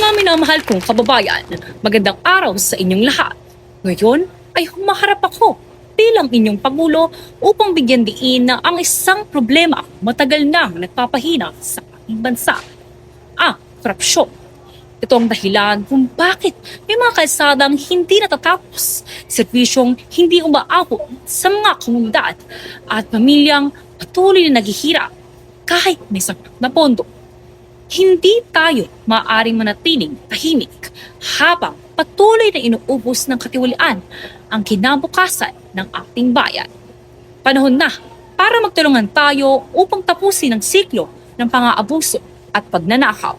Mga minamahal kong kababayan, magandang araw sa inyong lahat. Ngayon ay humaharap ako bilang inyong Pangulo upang bigyan diin na ang isang problema matagal nang nagpapahina sa ating bansa, ang korupsyon. Ito ang dahilan kung bakit may mga kalsadang hindi natatapos, serbisyong hindi umaabot sa mga komunidad at pamilyang patuloy na naghihirap kahit may sapat na pondo. Hindi tayo maaaring manatiling tahimik habang patuloy na inuubos ng katiwalian ang kinabukasan ng ating bayan. Panahon na para magtulungan tayo upang tapusin ang siklo ng pang-aabuso at pagnanakaw.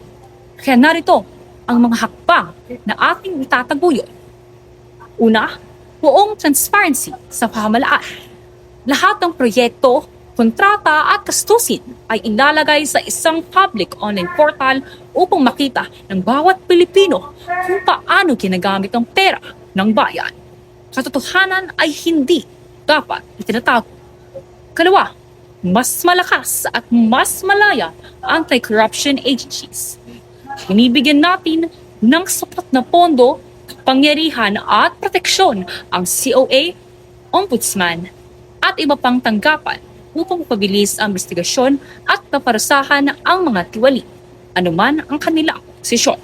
Kaya narito ang mga hakbang na ating itataguyod. Una, buong transparency sa pamahalaan. Lahat ng proyekto, kontrata at gastusin ay ilalagay sa isang public online portal upang makita ng bawat Pilipino kung paano ginagamit ang pera ng bayan. Katotohanan ay hindi dapat itinatago. Kalawa, mas malakas at mas malaya ang anti-corruption agencies. Binibigyan natin ng sapat na pondo, pangyarihan at proteksyon ang COA, Ombudsman at iba pang tanggapan upang pabilis ang investigasyon at paparusahan ang mga tiwali, anuman ang kanilang posisyon.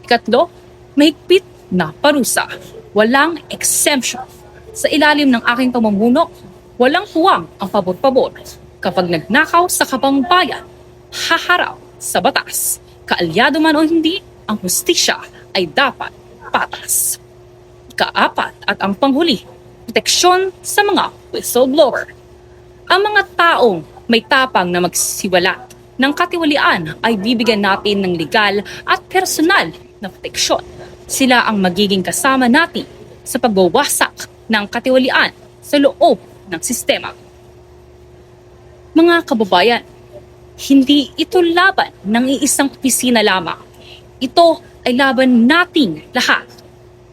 Ikatlo, mahigpit na parusa. Walang exemption. Sa ilalim ng aking pamumuno, walang huwang ang pabor-pabor. Kapag nagnakaw sa kapangbayan, haharap sa batas. Kaalyado man o hindi, ang hustisya ay dapat patas. Ikaapat at ang panghuli, proteksyon sa mga whistleblower. Ang mga taong may tapang na magsiwalat ng katiwalian ay bibigyan natin ng legal at personal na proteksyon. Sila ang magiging kasama natin sa pagwawasak ng katiwalian sa loob ng sistema. Mga kababayan, hindi ito laban ng iisang opisina lamang. Ito ay laban nating lahat.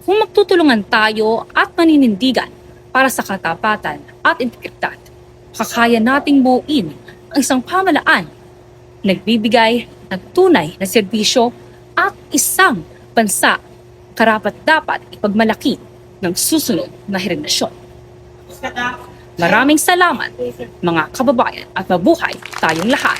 Kung magtutulungan tayo at maninindigan para sa katapatan at integridad, kakaya nating buuin ang isang pamahalaan, nagbibigay ng tunay na serbisyo at isang bansa karapat-dapat ipagmalaki ng susunod na henerasyon. Maraming salamat mga kababayan at mabuhay tayong lahat.